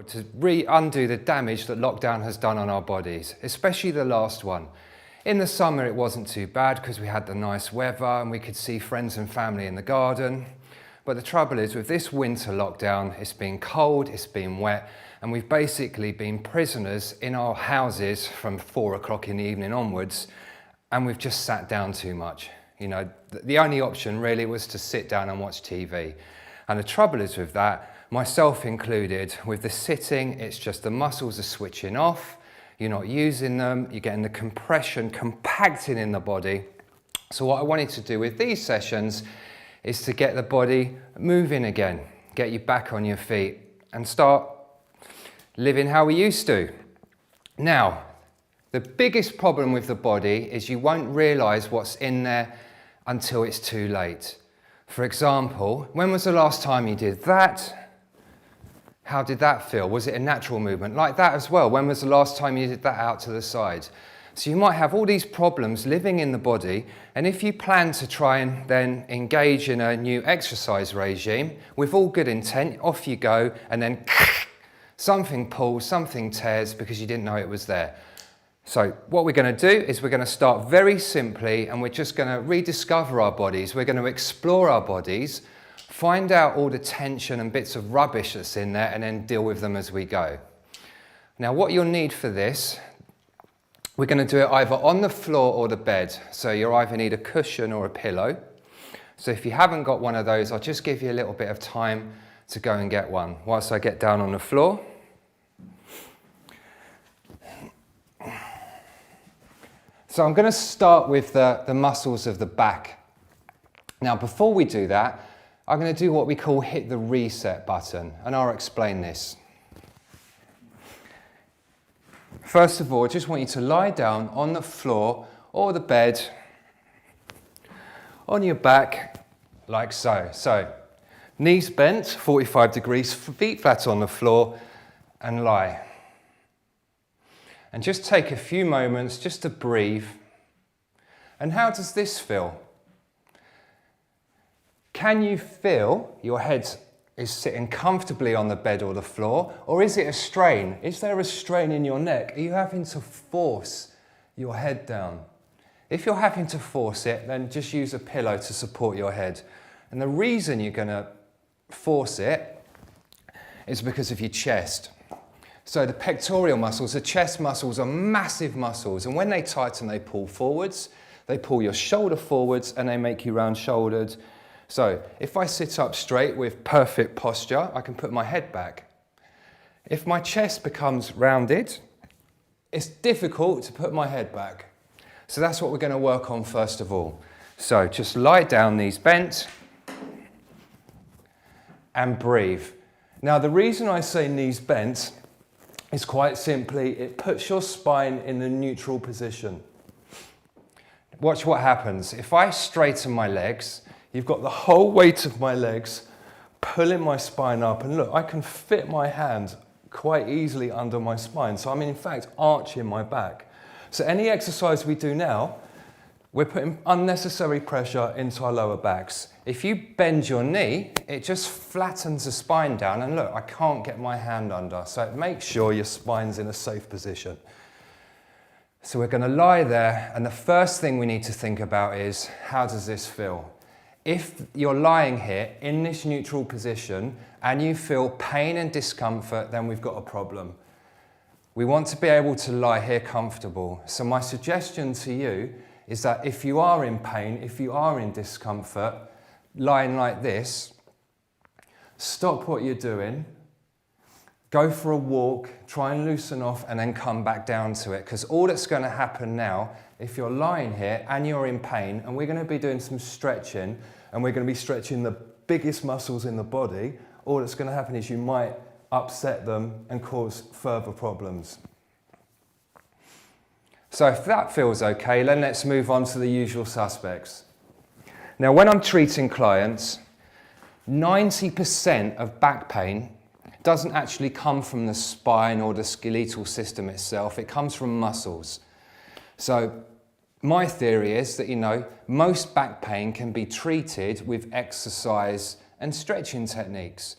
to undo the damage that lockdown has done on our bodies, especially the last one. In the summer it wasn't too bad because we had the nice weather and we could see friends and family in the garden. But the trouble is with this winter lockdown, it's been cold, it's been wet, and we've basically been prisoners in our houses from 4 o'clock in the evening onwards, and we've just sat down too much. You know, the only option really was to sit down and watch TV. And the trouble is with that, myself included, with the sitting, it's just the muscles are switching off, you're not using them, you're getting the compression compacting in the body. So what I wanted to do with these sessions is to get the body moving again, get you back on your feet and start living how we used to. Now, the biggest problem with the body is you won't realise what's in there until it's too late. For example, when was the last time you did that? How did that feel? Was it a natural movement? Like that as well. When was the last time you did that out to the side? So you might have all these problems living in the body, and if you plan to try and then engage in a new exercise regime, with all good intent, off you go, and then something pulls, something tears because you didn't know it was there. So what we're going to do is we're going to start very simply, and we're just going to rediscover our bodies. We're going to explore our bodies, find out all the tension and bits of rubbish that's in there, and then deal with them as we go. Now what you'll need for this, we're going to do it either on the floor or the bed. So you'll either need a cushion or a pillow. So if you haven't got one of those, I'll just give you a little bit of time to go and get one whilst I get down on the floor. So I'm going to start with the muscles of the back. Now before we do that, I'm going to do what we call hit the reset button, and I'll explain this. First of all, I just want you to lie down on the floor or the bed, on your back, like so. So, knees bent, 45 degrees, feet flat on the floor, and lie. And just take a few moments just to breathe. And how does this feel? Can you feel your head is sitting comfortably on the bed or the floor, or is it a strain? Is there a strain in your neck? Are you having to force your head down? If you're having to force it, then just use a pillow to support your head. And the reason you're going to force it is because of your chest. So the pectoral muscles, the chest muscles are massive muscles, and when they tighten, they pull forwards, they pull your shoulder forwards, and they make you round-shouldered. So if I sit up straight with perfect posture, I can put my head back. If my chest becomes rounded, it's difficult to put my head back. So that's what we're going to work on first of all. So just lie down, knees bent, and breathe. Now the reason I say knees bent is quite simply, it puts your spine in the neutral position. Watch what happens. If I straighten my legs, you've got the whole weight of my legs pulling my spine up, and look, I can fit my hand quite easily under my spine. So I'm in fact arching my back. So any exercise we do now, we're putting unnecessary pressure into our lower backs. If you bend your knee, it just flattens the spine down, and look, I can't get my hand under. So make sure your spine's in a safe position. So we're going to lie there, and the first thing we need to think about is, how does this feel? If you're lying here in this neutral position and you feel pain and discomfort, then we've got a problem. We want to be able to lie here comfortable. So my suggestion to you is that if you are in pain, if you are in discomfort, lying like this, stop what you're doing, go for a walk, try and loosen off, and then come back down to it. Because all that's going to happen now, if you're lying here and you're in pain, and we're going to be doing some stretching, and we're going to be stretching the biggest muscles in the body, all that's going to happen is you might upset them and cause further problems. So if that feels okay, then let's move on to the usual suspects. Now, when I'm treating clients, 90% of back pain doesn't actually come from the spine or the skeletal system itself. It comes from muscles. So my theory is that, most back pain can be treated with exercise and stretching techniques.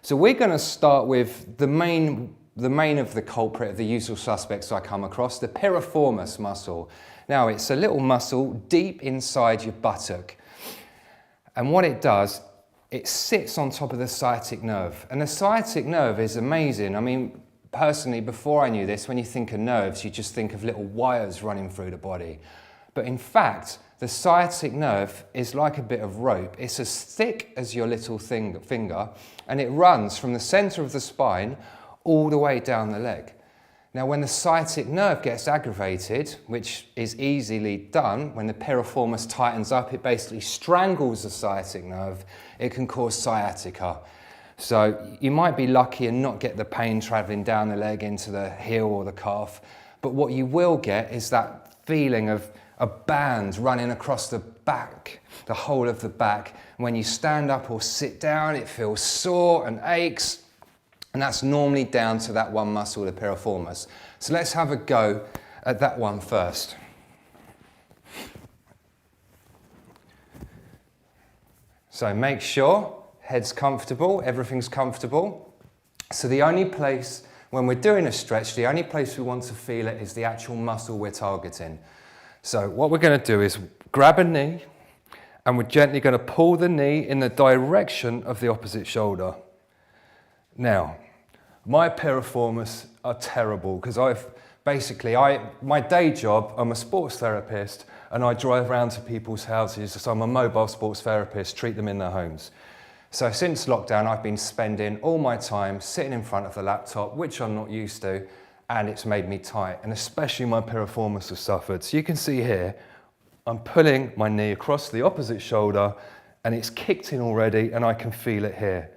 So we're going to start with the main of the culprit of the usual suspects I come across, the piriformis muscle. Now it's a little muscle deep inside your buttock. And what it does, it sits on top of the sciatic nerve. And the sciatic nerve is amazing. I mean, personally, before I knew this, when you think of nerves, you just think of little wires running through the body. But in fact, the sciatic nerve is like a bit of rope. It's as thick as your little finger, and it runs from the center of the spine all the way down the leg. Now, when the sciatic nerve gets aggravated, which is easily done, when the piriformis tightens up, it basically strangles the sciatic nerve. It can cause sciatica. So you might be lucky and not get the pain traveling down the leg into the heel or the calf, but what you will get is that feeling of a band running across the back, the whole of the back. When you stand up or sit down, it feels sore and aches. And that's normally down to that one muscle, the piriformis. So let's have a go at that one first. So make sure head's comfortable, everything's comfortable. So the only place, when we're doing a stretch, the only place we want to feel it is the actual muscle we're targeting. So what we're going to do is grab a knee, and we're gently going to pull the knee in the direction of the opposite shoulder. Now, my piriformis are terrible because my day job, I'm a sports therapist and I drive around to people's houses. So I'm a mobile sports therapist, treat them in their homes. So since lockdown, I've been spending all my time sitting in front of the laptop, which I'm not used to, and it's made me tight, and especially my piriformis has suffered. So you can see here, I'm pulling my knee across the opposite shoulder and it's kicked in already and I can feel it here.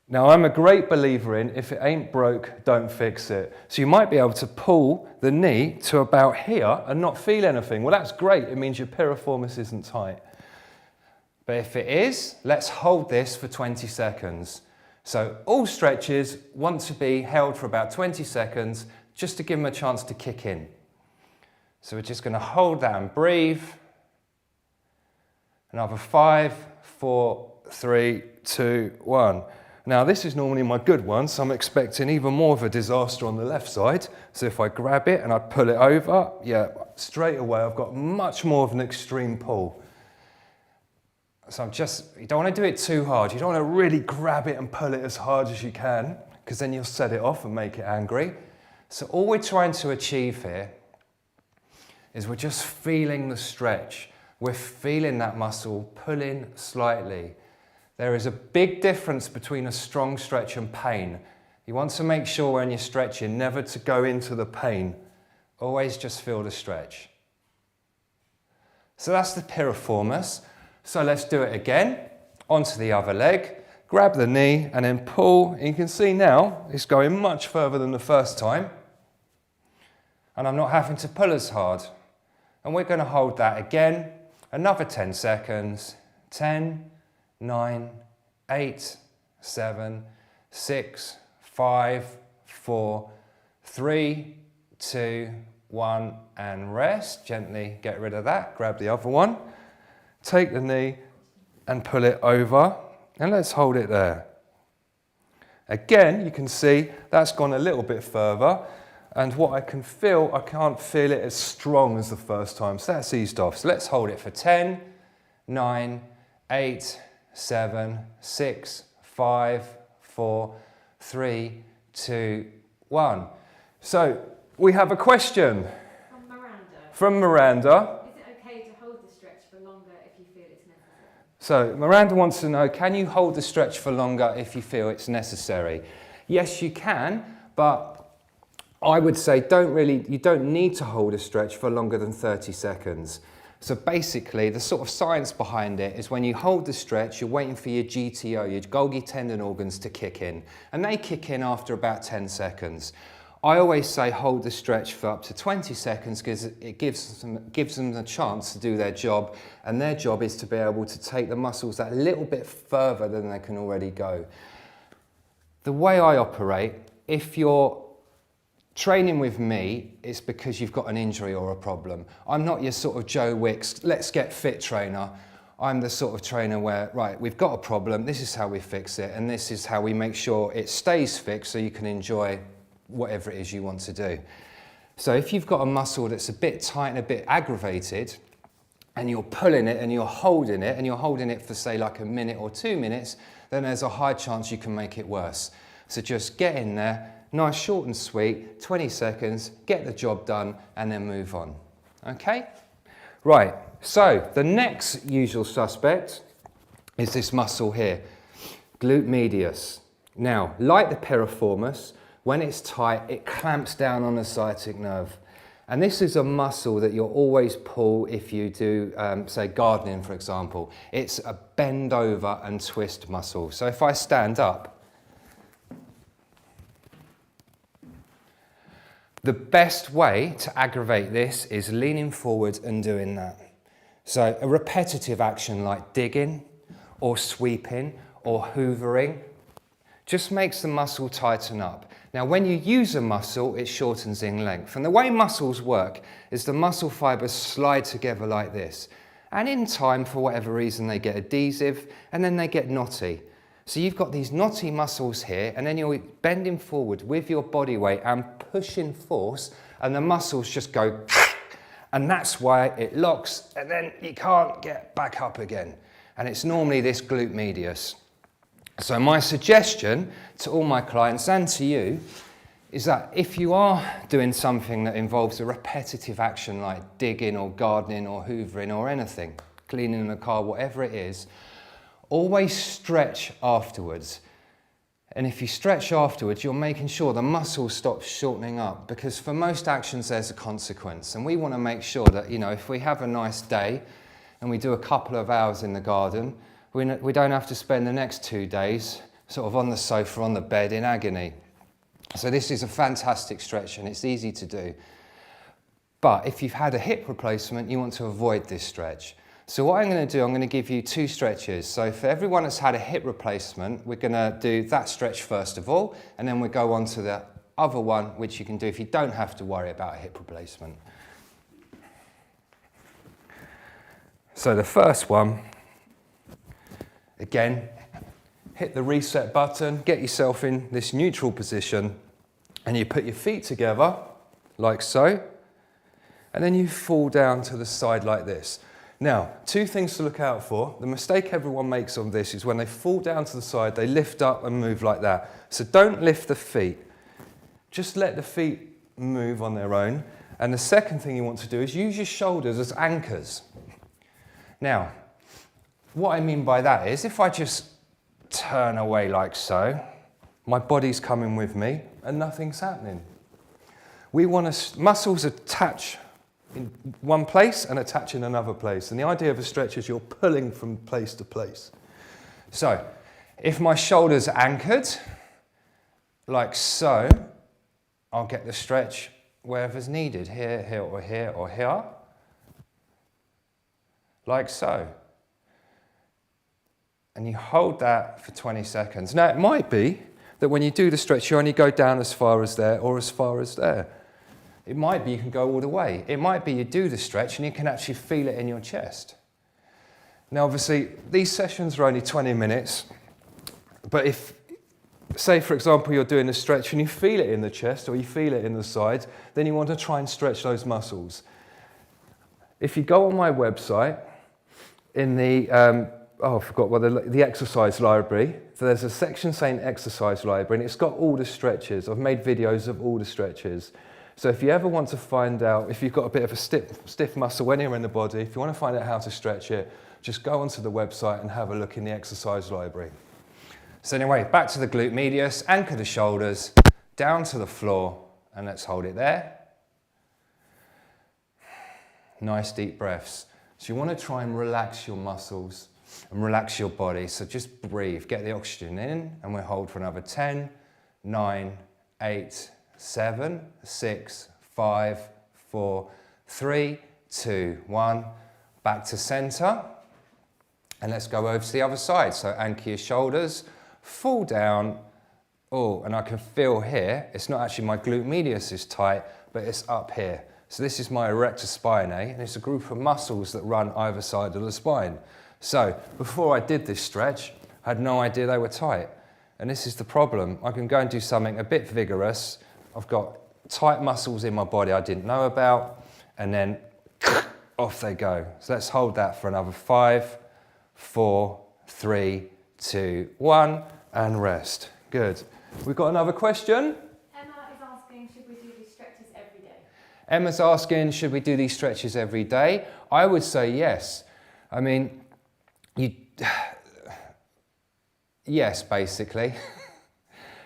Now, I'm a great believer in if it ain't broke, don't fix it. So you might be able to pull the knee to about here and not feel anything. Well, that's great. It means your piriformis isn't tight. But if it is, let's hold this for 20 seconds. So all stretches want to be held for about 20 seconds just to give them a chance to kick in. So we're just going to hold that and breathe. Another 5, 4, 3, 2, 1. Now this is normally my good one, so I'm expecting even more of a disaster on the left side. So if I grab it and I pull it over, yeah, straight away I've got much more of an extreme pull. So you don't want to do it too hard. You don't want to really grab it and pull it as hard as you can, because then you'll set it off and make it angry. So all we're trying to achieve here is we're just feeling the stretch. We're feeling that muscle pulling slightly. There is a big difference between a strong stretch and pain. You want to make sure when you're stretching never to go into the pain. Always just feel the stretch. So that's the piriformis. So let's do it again. Onto the other leg. Grab the knee and then pull. You can see now it's going much further than the first time. And I'm not having to pull as hard. And we're going to hold that again. Another 10 seconds. 10, 9, 8, 7, 6, 5, 4, 3, 2, 1, and rest. Gently get rid of that. Grab the other one. Take the knee and pull it over. And let's hold it there. Again, you can see that's gone a little bit further. And what I can feel, I can't feel it as strong as the first time. So that's eased off. So let's hold it for 10, 9, 8, 7, 6, 5, 4, 3, 2, 1. So we have a question. From Miranda. From Miranda. Is it okay to hold the stretch for longer if you feel it's necessary? So Miranda wants to know, can you hold the stretch for longer if you feel it's necessary? Yes, you can, but I would say you don't need to hold a stretch for longer than 30 seconds. So basically, the sort of science behind it is when you hold the stretch, you're waiting for your GTO, your Golgi tendon organs, to kick in. And they kick in after about 10 seconds. I always say hold the stretch for up to 20 seconds because it gives them the chance to do their job. And their job is to be able to take the muscles that little bit further than they can already go. The way I operate, if you're training with me, it's because you've got an injury or a problem. I'm not your sort of Joe Wicks, let's get fit trainer. I'm the sort of trainer where, right, we've got a problem, this is how we fix it, and this is how we make sure it stays fixed so you can enjoy whatever it is you want to do. So if you've got a muscle that's a bit tight and a bit aggravated, and you're pulling it and you're holding it, and you're holding it for say like a minute or 2 minutes, then there's a high chance you can make it worse. So just get in there, nice, short and sweet, 20 seconds, get the job done, and then move on. Okay? Right, so the next usual suspect is this muscle here, glute medius. Now, like the piriformis, when it's tight, it clamps down on the sciatic nerve. And this is a muscle that you'll always pull if you do, say, gardening, for example. It's a bend over and twist muscle. So if I stand up, the best way to aggravate this is leaning forward and doing that. So a repetitive action like digging or sweeping or hoovering just makes the muscle tighten up. Now, when you use a muscle, it shortens in length. And the way muscles work is the muscle fibers slide together like this. And in time, for whatever reason, they get adhesive and then they get knotty. So you've got these knotty muscles here, and then you're bending forward with your body weight and pushing force, and the muscles just go, and that's why it locks, and then you can't get back up again. And it's normally this glute medius. So my suggestion to all my clients and to you is that if you are doing something that involves a repetitive action like digging or gardening or hoovering or anything, cleaning the car, whatever it is, always stretch afterwards. And if you stretch afterwards, you're making sure the muscle stops shortening up, because for most actions there's a consequence. And we want to make sure that, you know, if we have a nice day and we do a couple of hours in the garden, we don't have to spend the next 2 days sort of on the sofa, on the bed in agony. So this is a fantastic stretch and it's easy to do. But if you've had a hip replacement, you want to avoid this stretch. So what I'm going to do, I'm going to give you 2 stretches. So for everyone that's had a hip replacement, we're going to do that stretch first of all, and then we go on to the other one, which you can do if you don't have to worry about a hip replacement. So the first one, again, hit the reset button, get yourself in this neutral position, and you put your feet together, like so, and then you fall down to the side like this. Now, 2 things to look out for. The mistake everyone makes on this is when they fall down to the side, they lift up and move like that. So don't lift the feet. Just let the feet move on their own. And the second thing you want to do is use your shoulders as anchors. Now, what I mean by that is if I just turn away like so, my body's coming with me and nothing's happening. We want to, muscles attach in one place and attach in another place. And the idea of a stretch is you're pulling from place to place. So, if my shoulders are anchored, like so, I'll get the stretch wherever's needed, here, here, or here, or here, like so. And you hold that for 20 seconds. Now, it might be that when you do the stretch, you only go down as far as there or as far as there. It might be you can go all the way. It might be you do the stretch and you can actually feel it in your chest. Now, obviously, these sessions are only 20 minutes, but if, say, for example, you're doing a stretch and you feel it in the chest or you feel it in the side, then you want to try and stretch those muscles. If you go on my website, in the, I forgot what the exercise library, so there's a section saying exercise library, and it's got all the stretches. I've made videos of all the stretches. So if you ever want to find out, if you've got a bit of a stiff muscle anywhere in the body, if you want to find out how to stretch it, just go onto the website and have a look in the exercise library. So anyway, back to the glute medius, anchor the shoulders, down to the floor, and let's hold it there. Nice deep breaths. So you want to try and relax your muscles and relax your body. So just breathe, get the oxygen in, and we'll hold for another 10, 9, 8, 7, 6, 5, 4, 3, 2, 1. Back to center. And let's go over to the other side. So anchor your shoulders, fall down. Oh, and I can feel here, it's not actually my glute medius is tight, but it's up here. So this is my erector spinae, and it's a group of muscles that run either side of the spine. So before I did this stretch, I had no idea they were tight. And this is the problem. I can go and do something a bit vigorous. I've got tight muscles in my body I didn't know about, and then off they go. So let's hold that for another 5, 4, 3, 2, 1, and rest. Good. We've got another question. Emma is asking, should we do these stretches every day? Emma's asking, should we do these stretches every day? I would say yes. I mean, yes, basically.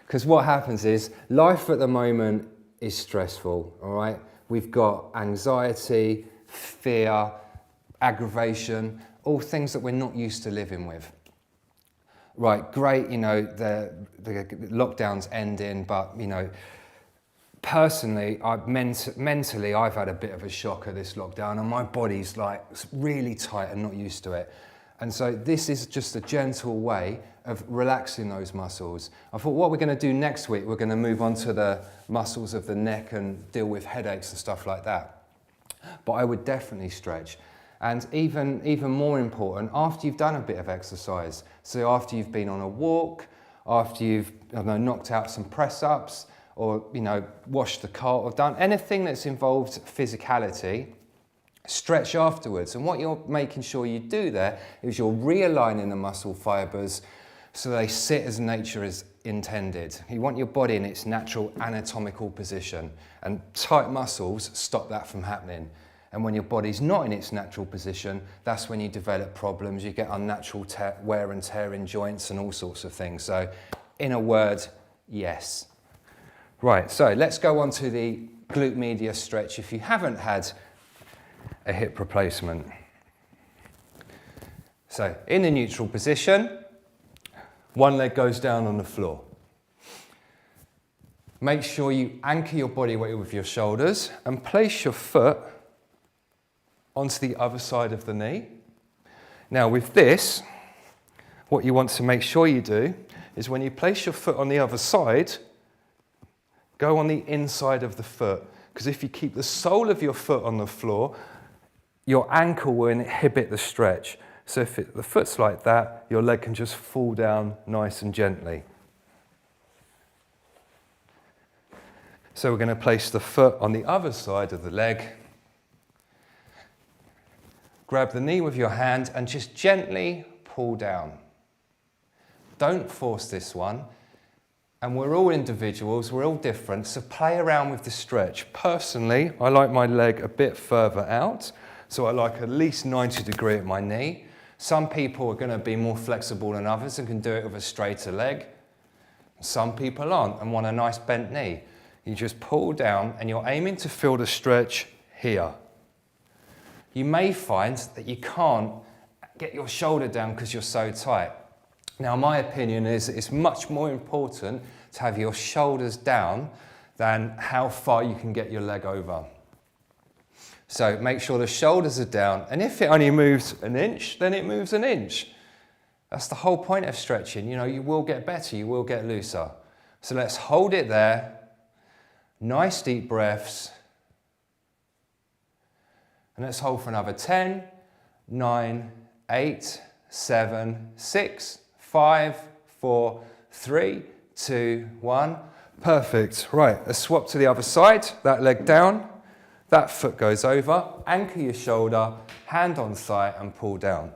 Because what happens is, life at the moment is stressful, all right? We've got anxiety, fear, aggravation, all things that we're not used to living with. Right, great, you know, the lockdown's ending, but, you know, personally, mentally, I've had a bit of a shock at this lockdown, and my body's like really tight and not used to it. And so this is just a gentle way of relaxing those muscles. I thought what we're going to do next week, we're going to move on to the muscles of the neck and deal with headaches and stuff like that. But I would definitely stretch. And even more important, after you've done a bit of exercise, so after you've been on a walk, after you've knocked out some press-ups, or washed the car, or done anything that's involved physicality, stretch afterwards. And what you're making sure you do there is you're realigning the muscle fibers so they sit as nature is intended. You want your body in its natural anatomical position, and tight muscles stop that from happening. And when your body's not in its natural position, that's when you develop problems. You get unnatural wear and tear in joints and all sorts of things. So, in a word, yes. Right, so let's go on to the glute medius stretch if you haven't had a hip replacement. So, in the neutral position, one leg goes down on the floor. Make sure you anchor your body weight with your shoulders and place your foot onto the other side of the knee. Now with this, what you want to make sure you do is when you place your foot on the other side, go on the inside of the foot, because if you keep the sole of your foot on the floor, your ankle will inhibit the stretch. So if the foot's like that, your leg can just fall down nice and gently. So we're going to place the foot on the other side of the leg. Grab the knee with your hand and just gently pull down. Don't force this one. And we're all individuals, we're all different, so play around with the stretch. Personally, I like my leg a bit further out, so I like at least 90 degrees at my knee. Some people are going to be more flexible than others and can do it with a straighter leg. Some people aren't and want a nice bent knee. You just pull down and you're aiming to feel the stretch here. You may find that you can't get your shoulder down because you're so tight. Now, my opinion is it's much more important to have your shoulders down than how far you can get your leg over. So make sure the shoulders are down, and if it only moves an inch, then it moves an inch. That's the whole point of stretching. You will get better, you will get looser. So let's hold it there. Nice deep breaths. And let's hold for another 10, 9, 8, 7, 6, 5, 4, 3, 2, 1. Perfect. Right, let's swap to the other side. That leg down, that foot goes over. Anchor your shoulder, hand on thigh and pull down.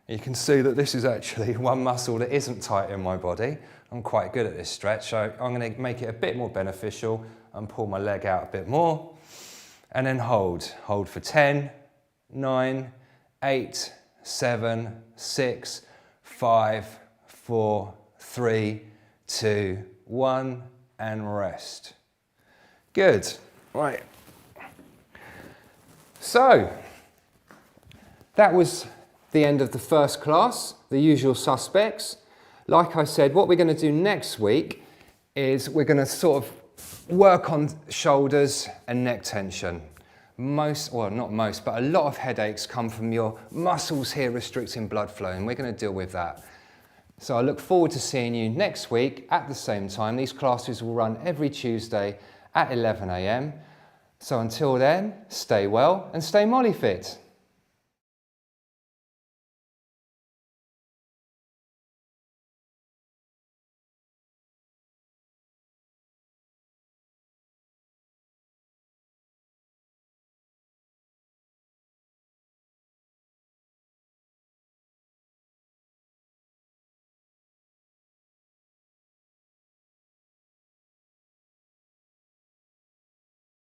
You can see that this is actually one muscle that isn't tight in my body. I'm quite good at this stretch, so I'm going to make it a bit more beneficial and pull my leg out a bit more. And then hold. Hold for 10, 9, 8, 7, 6, 5, 4, 3, 2, 1, and rest. Good. Right. So, that was the end of the first class, the usual suspects. Like I said, what we're going to do next week is we're going to sort of work on shoulders and neck tension. Not most, but a lot of headaches come from your muscles here restricting blood flow, and we're going to deal with that. So I look forward to seeing you next week at the same time. These classes will run every Tuesday at 11 a.m. So until then, stay well and stay MolyFit.